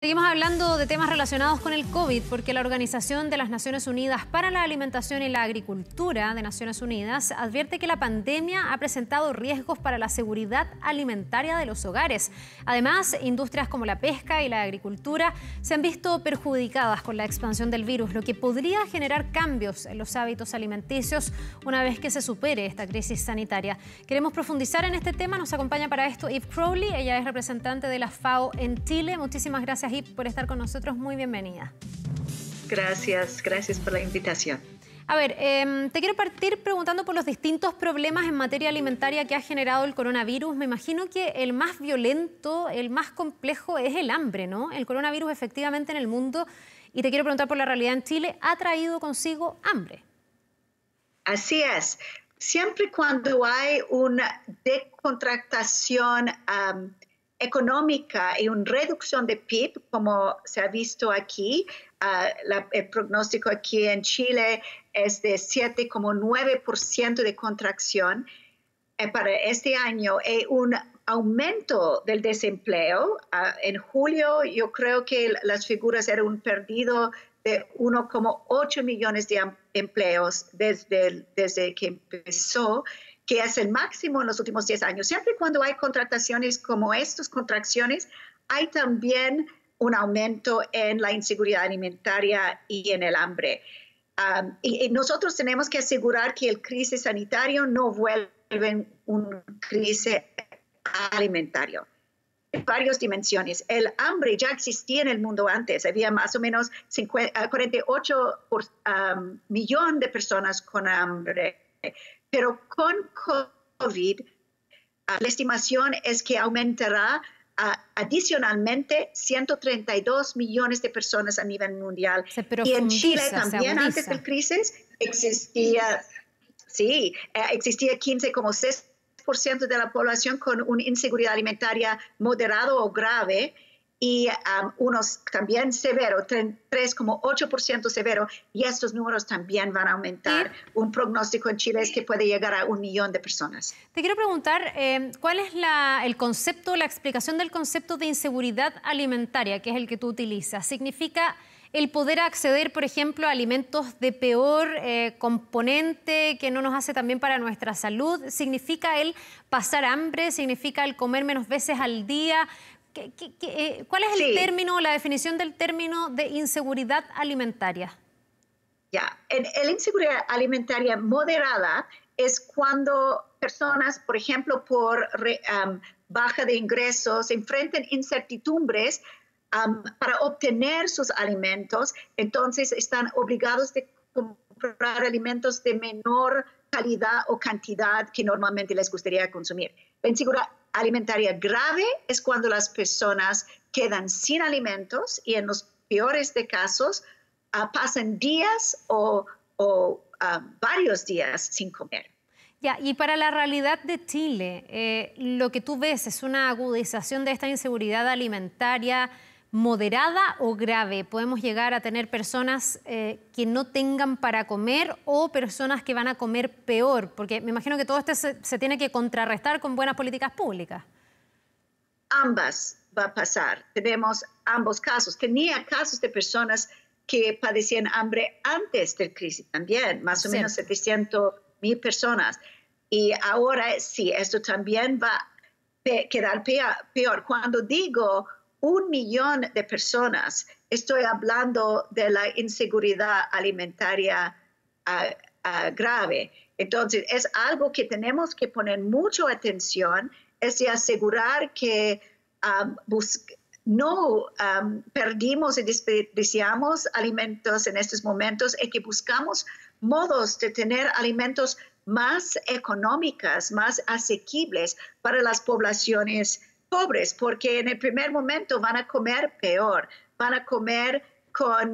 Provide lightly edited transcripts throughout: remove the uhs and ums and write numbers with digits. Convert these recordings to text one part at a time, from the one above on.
Seguimos hablando de temas relacionados con el COVID porque la Organización de las Naciones Unidas para la Alimentación y la Agricultura de Naciones Unidas advierte que la pandemia ha presentado riesgos para la seguridad alimentaria de los hogares. Además, industrias como la pesca y la agricultura se han visto perjudicadas con la expansión del virus, lo que podría generar cambios en los hábitos alimenticios una vez que se supere esta crisis sanitaria. Queremos profundizar en este tema. Nos acompaña para esto Eve Crowley. Ella es representante de la FAO en Chile. Muchísimas gracias, Eve, por estar con nosotros. Muy bienvenida. Gracias por la invitación. A ver, te quiero partir preguntando por los distintos problemas en materia alimentaria que ha generado el coronavirus. Me imagino que el más violento, el más complejo es el hambre, ¿no? El coronavirus efectivamente en el mundo, y te quiero preguntar por la realidad en Chile, ¿ha traído consigo hambre? Así es. Siempre cuando hay una descontractación económica y una reducción de PIB, como se ha visto aquí, el pronóstico aquí en Chile es de 7,9% de contracción para este año y un aumento del desempleo. En julio yo creo que las figuras eran un perdido de 1,8 millones de empleos desde que empezó, que es el máximo en los últimos 10 años. Siempre cuando hay contrataciones como estas contracciones, hay también un aumento en la inseguridad alimentaria y en el hambre. Y nosotros tenemos que asegurar que el crisis sanitario no vuelva en una crisis alimentaria. En varias dimensiones. El hambre ya existía en el mundo antes. Había más o menos 48 millones de personas con hambre. Pero con COVID, la estimación es que aumentará adicionalmente 132 millones de personas a nivel mundial. Y en Chile también antes de la crisis existía 15,6% de la población con una inseguridad alimentaria moderado o grave y unos también severo, 3,8% severo, y estos números también van a aumentar. Un pronóstico en Chile es que puede llegar a 1 millón de personas. Te quiero preguntar, ¿cuál es el concepto, la explicación del concepto de inseguridad alimentaria, que es el que tú utilizas? ¿Significa el poder acceder, por ejemplo, a alimentos de peor componente que no nos hace tan bien para nuestra salud? ¿Significa el pasar hambre? ¿Significa el comer menos veces al día? ¿Cuál es el término, la definición del término de inseguridad alimentaria? La inseguridad alimentaria moderada es cuando personas, por ejemplo, por baja de ingresos, enfrentan incertidumbres para obtener sus alimentos, entonces están obligados a comprar alimentos de menor calidad o cantidad que normalmente les gustaría consumir. La inseguridad alimentaria grave es cuando las personas quedan sin alimentos y en los peores de casos pasan días o varios días sin comer. Y para la realidad de Chile, lo que tú ves es una agudización de esta inseguridad alimentaria moderada o grave. Podemos llegar a tener personas que no tengan para comer o personas que van a comer peor, porque me imagino que todo esto se tiene que contrarrestar con buenas políticas públicas. Ambas va a pasar. Tenemos ambos casos. Tenía casos de personas que padecían hambre antes de la crisis también, más o menos 700,000 personas. Y ahora sí, esto también va a quedar peor. Cuando digo 1 millón de personas, estoy hablando de la inseguridad alimentaria grave. Entonces, es algo que tenemos que poner mucha atención, es de asegurar que no perdimos y desperdiciamos alimentos en estos momentos y que buscamos modos de tener alimentos más económicos, más asequibles para las poblaciones pobres, porque en el primer momento van a comer peor, van a comer con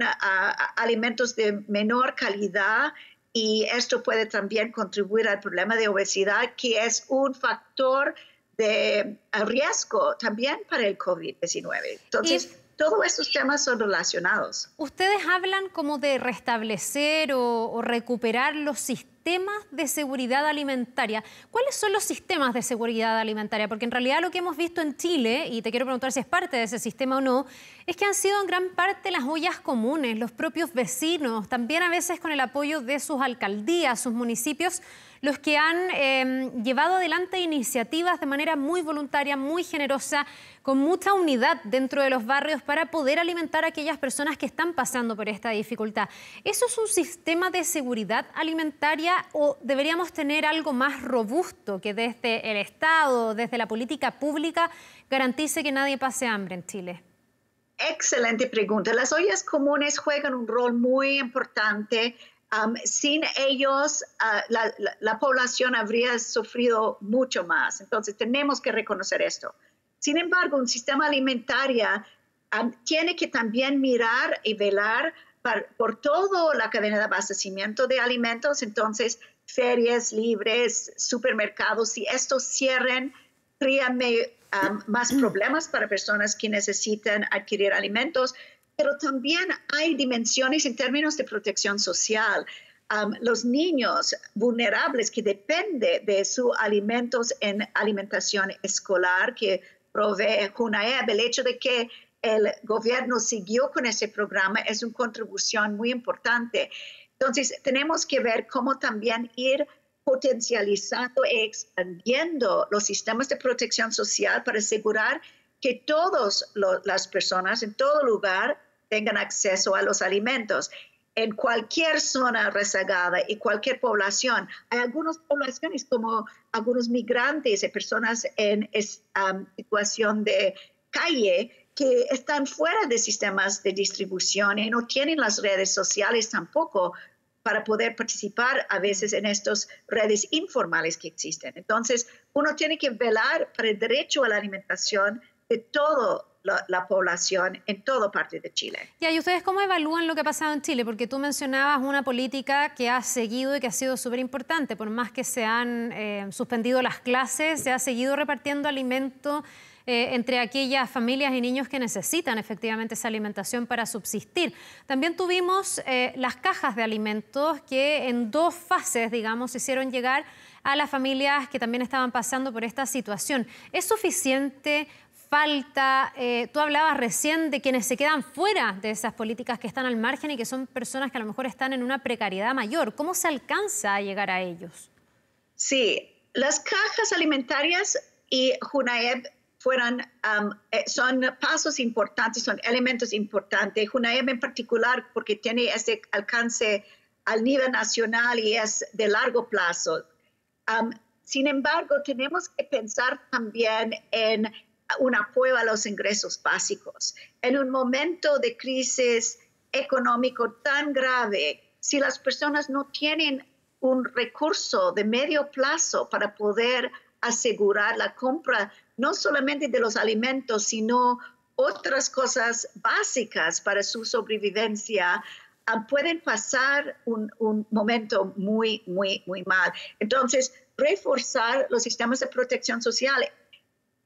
alimentos de menor calidad, y esto puede también contribuir al problema de obesidad, que es un factor de riesgo también para el COVID-19. Entonces, todos estos temas son relacionados. Ustedes hablan como de restablecer o recuperar los sistemas sistemas de seguridad alimentaria. ¿Cuáles son los sistemas de seguridad alimentaria? Porque en realidad lo que hemos visto en Chile, y te quiero preguntar si es parte de ese sistema o no, es que han sido en gran parte las ollas comunes, los propios vecinos, también a veces con el apoyo de sus alcaldías, sus municipios, los que han llevado adelante iniciativas de manera muy voluntaria, muy generosa, con mucha unidad dentro de los barrios para poder alimentar a aquellas personas que están pasando por esta dificultad. ¿Eso es un sistema de seguridad alimentaria o deberíamos tener algo más robusto que desde el Estado, desde la política pública, garantice que nadie pase hambre en Chile? Excelente pregunta. Las ollas comunes juegan un rol muy importante. Sin ellos, la población habría sufrido mucho más. Entonces, tenemos que reconocer esto. Sin embargo, un sistema alimentario tiene que también mirar y velar por toda la cadena de abastecimiento de alimentos. Entonces, ferias libres, supermercados, si estos cierren, crean más problemas para personas que necesitan adquirir alimentos. Pero también hay dimensiones en términos de protección social. Los niños vulnerables que dependen de sus alimentos en alimentación escolar que provee CONAEP, el hecho de que el gobierno siguió con ese programa es una contribución muy importante. Entonces, tenemos que ver cómo también ir potencializando e expandiendo los sistemas de protección social para asegurar que todas las personas en todo lugar tengan acceso a los alimentos. En cualquier zona rezagada y cualquier población, hay algunas poblaciones como algunos migrantes y personas en situación de calle que están fuera de sistemas de distribución y no tienen las redes sociales tampoco para poder participar a veces en estas redes informales que existen. Entonces, uno tiene que velar por el derecho a la alimentación de toda la población en toda parte de Chile. ¿Y ustedes cómo evalúan lo que ha pasado en Chile? Porque tú mencionabas una política que ha seguido y que ha sido súper importante. Por más que se han suspendido las clases, se ha seguido repartiendo alimentos entre aquellas familias y niños que necesitan efectivamente esa alimentación para subsistir. También tuvimos las cajas de alimentos que en 2 fases, digamos, se hicieron llegar a las familias que también estaban pasando por esta situación. ¿Es suficiente? ¿Falta? Tú hablabas recién de quienes se quedan fuera de esas políticas que están al margen y que son personas que a lo mejor están en una precariedad mayor. ¿Cómo se alcanza a llegar a ellos? Sí, las cajas alimentarias y JUNAEP son pasos importantes, son elementos importantes. JUNAEP en particular porque tiene ese alcance al nivel nacional y es de largo plazo. Sin embargo, tenemos que pensar también en un apoyo a los ingresos básicos. En un momento de crisis económico tan grave, si las personas no tienen un recurso de medio plazo para poder asegurar la compra, no solamente de los alimentos, sino otras cosas básicas para su sobrevivencia, pueden pasar un momento muy, muy, muy mal. Entonces, reforzar los sistemas de protección social,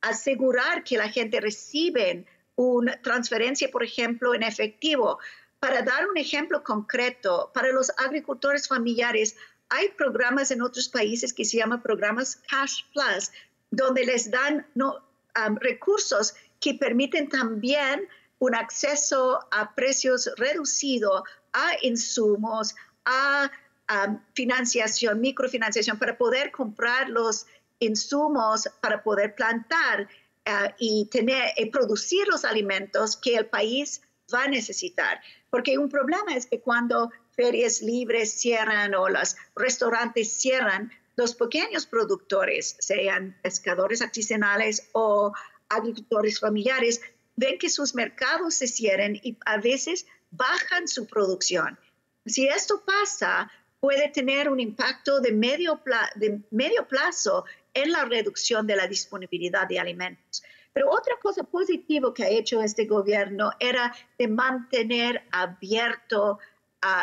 asegurar que la gente recibe una transferencia, por ejemplo, en efectivo. Para dar un ejemplo concreto, para los agricultores familiares, hay programas en otros países que se llaman programas Cash Plus, donde les dan recursos que permiten también un acceso a precios reducidos, a insumos, a financiación, microfinanciación, para poder comprar los insumos para poder plantar y producir los alimentos que el país va a necesitar. Porque un problema es que cuando ferias libres cierran o los restaurantes cierran, los pequeños productores, sean pescadores artesanales o agricultores familiares, ven que sus mercados se cierran y a veces bajan su producción. Si esto pasa, puede tener un impacto de medio plazo en la reducción de la disponibilidad de alimentos. Pero otra cosa positiva que ha hecho este gobierno era de mantener abierto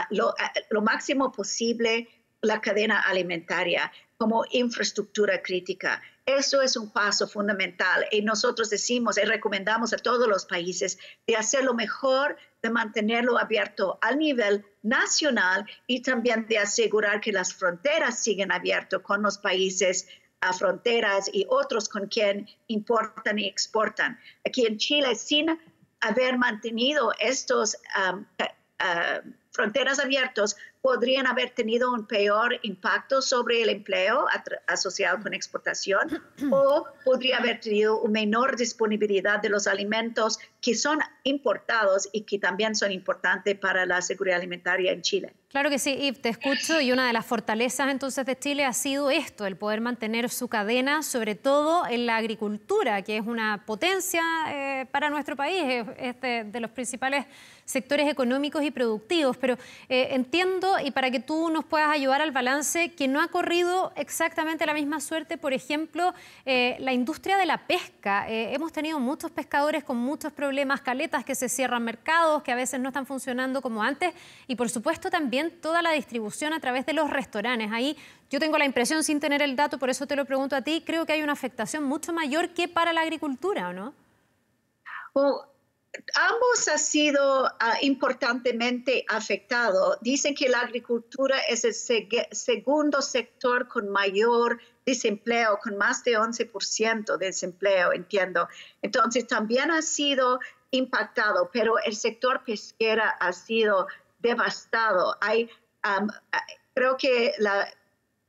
lo máximo posible la cadena alimentaria como infraestructura crítica. Eso es un paso fundamental y nosotros decimos y recomendamos a todos los países de hacerlo mejor de mantenerlo abierto al nivel nacional y también de asegurar que las fronteras siguen abiertas con los países a fronteras y otros con quien importan y exportan. Aquí en Chile, sin haber mantenido estos fronteras abiertas, podrían haber tenido un peor impacto sobre el empleo asociado con exportación o podría haber tenido una menor disponibilidad de los alimentos que son importados y que también son importantes para la seguridad alimentaria en Chile. Claro que sí, Yves, te escucho, y una de las fortalezas entonces de Chile ha sido esto, el poder mantener su cadena, sobre todo en la agricultura, que es una potencia para nuestro país, es de los principales sectores económicos y productivos, pero entiendo, y para que tú nos puedas ayudar al balance, que no ha corrido exactamente la misma suerte, por ejemplo, la industria de la pesca. Hemos tenido muchos pescadores con muchos problemas, caletas que se cierran, mercados que a veces no están funcionando como antes, y por supuesto también toda la distribución a través de los restaurantes. Ahí yo tengo la impresión, sin tener el dato, por eso te lo pregunto a ti, creo que hay una afectación mucho mayor que para la agricultura, ¿o no? Ambos han sido importantemente afectados. Dicen que la agricultura es el segundo sector con mayor desempleo, con más de 11% de desempleo, entiendo. Entonces también ha sido impactado, pero el sector pesquera ha sido devastado. Creo que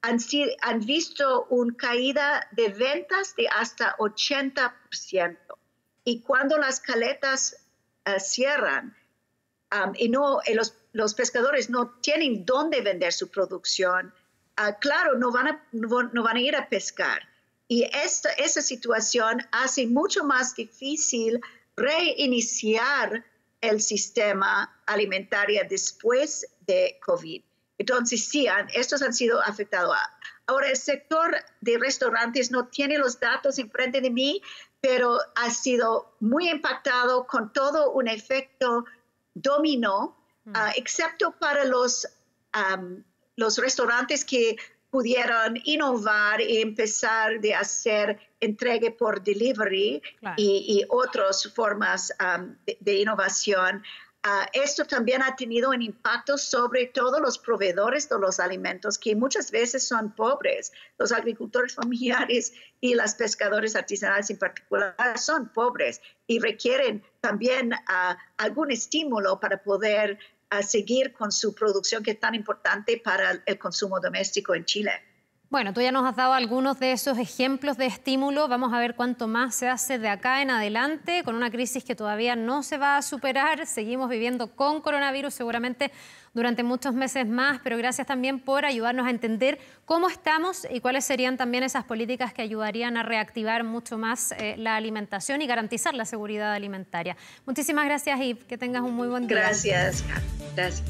han visto una caída de ventas de hasta 80%. Y cuando las caletas cierran y los pescadores no tienen dónde vender su producción, claro, no van a ir a pescar. Y esa situación hace mucho más difícil reiniciar el sistema alimentario después de COVID. Entonces, sí, estos han sido afectados. Ahora, el sector de restaurantes no tiene los datos enfrente de mí, pero ha sido muy impactado con todo un efecto dominó, excepto para los restaurantes que pudieron innovar y empezar de hacer entrega por delivery, claro, y otras formas de innovación. Esto también ha tenido un impacto sobre todos los proveedores de los alimentos, que muchas veces son pobres. Los agricultores familiares y los pescadores artesanales en particular son pobres y requieren también algún estímulo para poder seguir con su producción, que es tan importante para el consumo doméstico en Chile. Bueno, tú ya nos has dado algunos de esos ejemplos de estímulo. Vamos a ver cuánto más se hace de acá en adelante, con una crisis que todavía no se va a superar. Seguimos viviendo con coronavirus seguramente durante muchos meses más, pero gracias también por ayudarnos a entender cómo estamos y cuáles serían también esas políticas que ayudarían a reactivar mucho más la alimentación y garantizar la seguridad alimentaria. Muchísimas gracias, Yves. Que tengas un muy buen día. Gracias. Gracias.